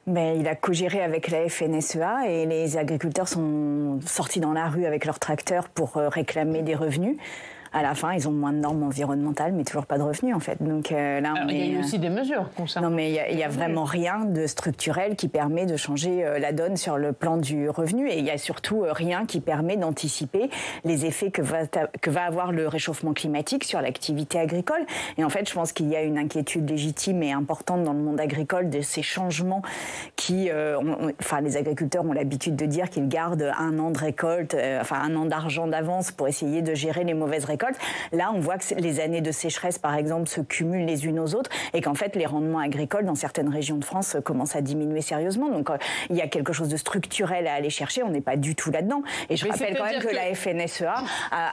Mais il a co-géré avec la FNSEA et les agriculteurs sont sortis dans la rue avec leurs tracteurs pour réclamer des revenus. À la fin, ils ont moins de normes environnementales, mais toujours pas de revenus, en fait. Donc là, il y a eu aussi des mesures concernant... Non, mais il y a vraiment rien de structurel qui permet de changer la donne sur le plan du revenu. Et il y a surtout rien qui permet d'anticiper les effets que va avoir le réchauffement climatique sur l'activité agricole. Et en fait, je pense qu'il y a une inquiétude légitime et importante dans le monde agricole de ces changements qui... enfin, les agriculteurs ont l'habitude de dire qu'ils gardent un an de récolte, enfin un an d'argent d'avance pour essayer de gérer les mauvaises récoltes. Là, on voit que les années de sécheresse, par exemple, se cumulent les unes aux autres et qu'en fait, les rendements agricoles dans certaines régions de France commencent à diminuer sérieusement. Donc, il y a quelque chose de structurel à aller chercher. On n'est pas du tout là-dedans. Et je rappelle quand même que la FNSEA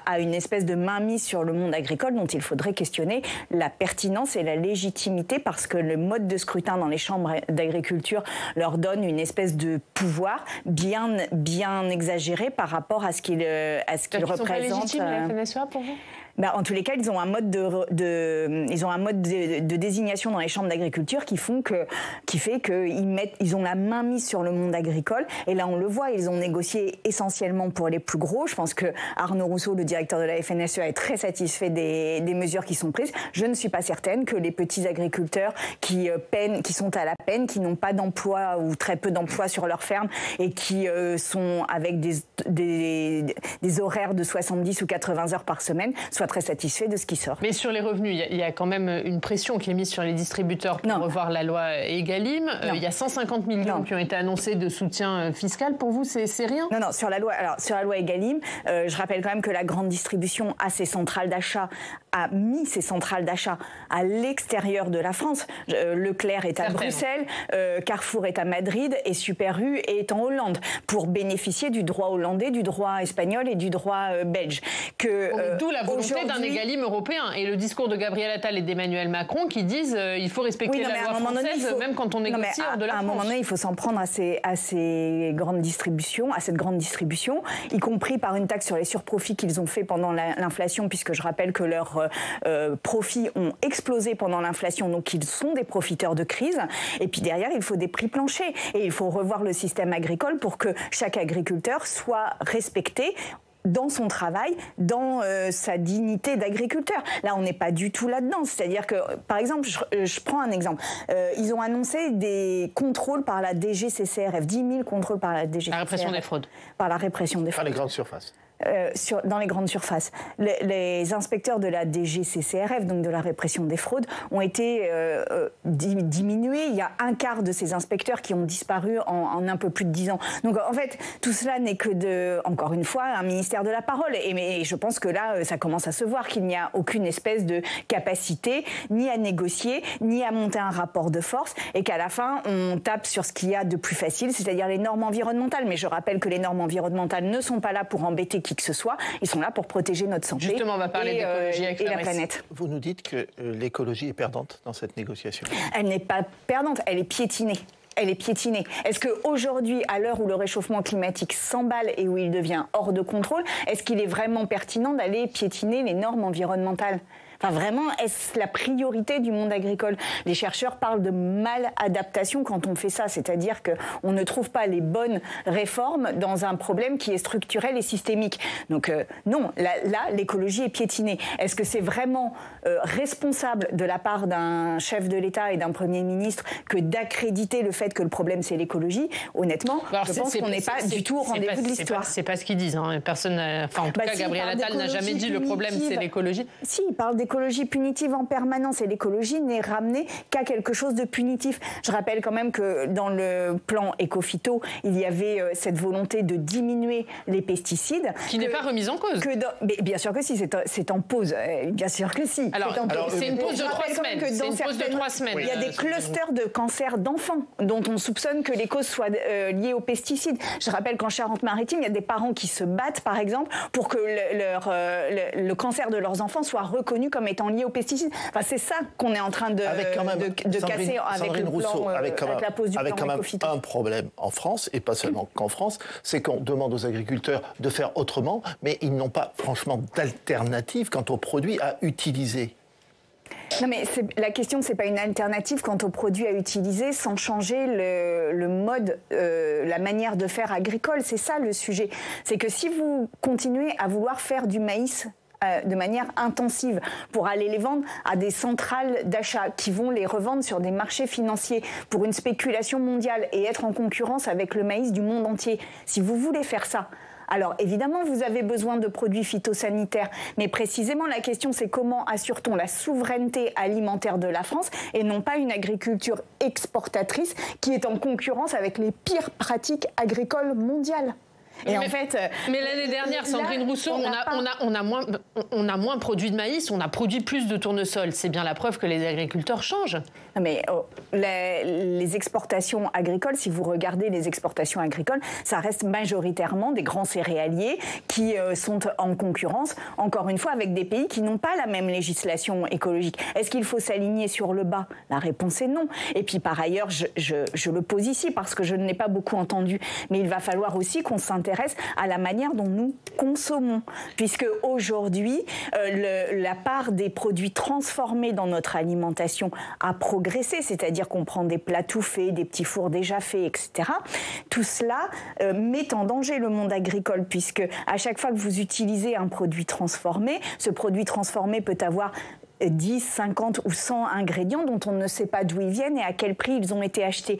a une espèce de mainmise sur le monde agricole dont il faudrait questionner la pertinence et la légitimité parce que le mode de scrutin dans les chambres d'agriculture leur donne une espèce de pouvoir bien exagéré par rapport à ce qu'ils représentent. Ils sont pas légitimes, la FNSEA, pour vous ? Bah, en tous les cas, ils ont un mode de désignation dans les chambres d'agriculture qui fait qu'ils ont la main mise sur le monde agricole. Et là, on le voit, ils ont négocié essentiellement pour les plus gros. Je pense que Arnaud Rousseau, le directeur de la FNSEA, est très satisfait des mesures qui sont prises. Je ne suis pas certaine que les petits agriculteurs qui sont à la peine, qui n'ont pas d'emploi ou très peu d'emploi sur leur ferme et qui sont avec des horaires de 70 ou 80 heures par semaine, soient très satisfaits de ce qui sort. Mais sur les revenus, il y a quand même une pression qui est mise sur les distributeurs pour revoir la loi Egalim. Il y a 150 millions qui ont été annoncés de soutien fiscal. Pour vous, c'est rien ? Non, sur la loi Egalim, je rappelle quand même que la grande distribution a mis ses centrales d'achat à l'extérieur de la France. Leclerc est à Bruxelles, Carrefour est à Madrid et Super U est en Hollande pour bénéficier du droit hollandais, du droit espagnol et du droit belge. D'où la volonté d'un Egalim européen et le discours de Gabriel Attal et d'Emmanuel Macron qui disent il faut respecter la loi française même quand on négocie hors de la France. À un moment donné, il faut s'en prendre à ces grandes distributions, à cette grande distribution, y compris par une taxe sur les surprofits qu'ils ont fait pendant l'inflation, puisque je rappelle que leurs profits ont explosé pendant l'inflation, donc ils sont des profiteurs de crise. Et puis derrière, il faut des prix planchers et il faut revoir le système agricole pour que chaque agriculteur soit respecté dans son travail, dans sa dignité d'agriculteur. Là, on n'est pas du tout là-dedans. C'est-à-dire que, par exemple, je prends un exemple. Ils ont annoncé des contrôles par la DGCCRF, 10 000 contrôles par la DGCCRF. La répression des fraudes. Par la répression des fraudes. Par les grandes surfaces. Dans les grandes surfaces. Les inspecteurs de la DGCCRF, donc de la répression des fraudes, ont été diminués. Il y a un quart de ces inspecteurs qui ont disparu en un peu plus de 10 ans. Donc en fait, tout cela n'est que encore une fois, un ministère de la parole. Mais je pense que là, ça commence à se voir qu'il n'y a aucune espèce de capacité ni à négocier, ni à monter un rapport de force, et qu'à la fin, on tape sur ce qu'il y a de plus facile, c'est-à-dire les normes environnementales. Mais je rappelle que les normes environnementales ne sont pas là pour embêter qui que ce soit, ils sont là pour protéger notre santé. Justement, on va parler d'écologie avec et la planète. Vous nous dites que l'écologie est perdante dans cette négociation. Elle n'est pas perdante, elle est piétinée. Elle est piétinée. Est-ce qu'aujourd'hui, à l'heure où le réchauffement climatique s'emballe et où il devient hors de contrôle, est-ce qu'il est vraiment pertinent d'aller piétiner les normes environnementales ? Enfin, vraiment, est-ce la priorité du monde agricole ? Les chercheurs parlent de maladaptation quand on fait ça, c'est-à-dire qu'on ne trouve pas les bonnes réformes dans un problème qui est structurel et systémique. Donc non, là, l'écologie est piétinée. Est-ce que c'est vraiment responsable de la part d'un chef de l'État et d'un Premier ministre que d'accréditer le fait que le problème c'est l'écologie ? Honnêtement, je pense qu'on n'est pas du tout au rendez-vous de l'histoire. C'est pas ce qu'ils disent. Hein. Personne, en tout cas, Gabriel Attal n'a jamais dit le problème c'est l'écologie. Si, il parle d'écologie punitive en permanence et l'écologie n'est ramenée qu'à quelque chose de punitif. Je rappelle quand même que dans le plan éco-phyto, il y avait cette volonté de diminuer les pesticides. Qui n'est pas remise en cause. Mais bien sûr que si, c'est en pause. Bien sûr que si. Alors c'est une pause de 3 semaines. C'est une pause de 3 semaines. Il y a des clusters de cancers d'enfants dont on soupçonne que les causes soient liées aux pesticides. Je rappelle qu'en Charente-Maritime, il y a des parents qui se battent, par exemple, pour que le cancer de leurs enfants soit reconnu comme étant lié aux pesticides. Enfin, c'est ça qu'on est en train de casser avec le plan, avec la pause du plan éco-phyto. Un problème en France, et pas seulement qu'en France, c'est qu'on demande aux agriculteurs de faire autrement, mais ils n'ont pas franchement d'alternative quant aux produits à utiliser. Non, mais la question, c'est pas une alternative quant aux produits à utiliser sans changer le mode, la manière de faire agricole. C'est ça le sujet. C'est que si vous continuez à vouloir faire du maïs de manière intensive pour aller les vendre à des centrales d'achat qui vont les revendre sur des marchés financiers pour une spéculation mondiale et être en concurrence avec le maïs du monde entier, si vous voulez faire ça, alors évidemment vous avez besoin de produits phytosanitaires, mais précisément la question c'est comment assure-t-on la souveraineté alimentaire de la France et non pas une agriculture exportatrice qui est en concurrence avec les pires pratiques agricoles mondiales. Et en fait, mais l'année dernière, Sandrine Rousseau, on a moins produit de maïs, on a produit plus de tournesol. C'est bien la preuve que les agriculteurs changent. Mais les exportations agricoles, si vous regardez les exportations agricoles, ça reste majoritairement des grands céréaliers qui sont en concurrence, encore une fois, avec des pays qui n'ont pas la même législation écologique. Est-ce qu'il faut s'aligner sur le bas? La réponse est non. Et puis par ailleurs, je le pose ici parce que je ne l'ai pas beaucoup entendu, mais il va falloir aussi qu'on s'intéresse à la manière dont nous consommons, puisque aujourd'hui, la part des produits transformés dans notre alimentation a progressé, c'est-à-dire qu'on prend des plats tout faits, des petits fours déjà faits, etc. Tout cela met en danger le monde agricole, puisque à chaque fois que vous utilisez un produit transformé, ce produit transformé peut avoir 10, 50 ou 100 ingrédients dont on ne sait pas d'où ils viennent et à quel prix ils ont été achetés.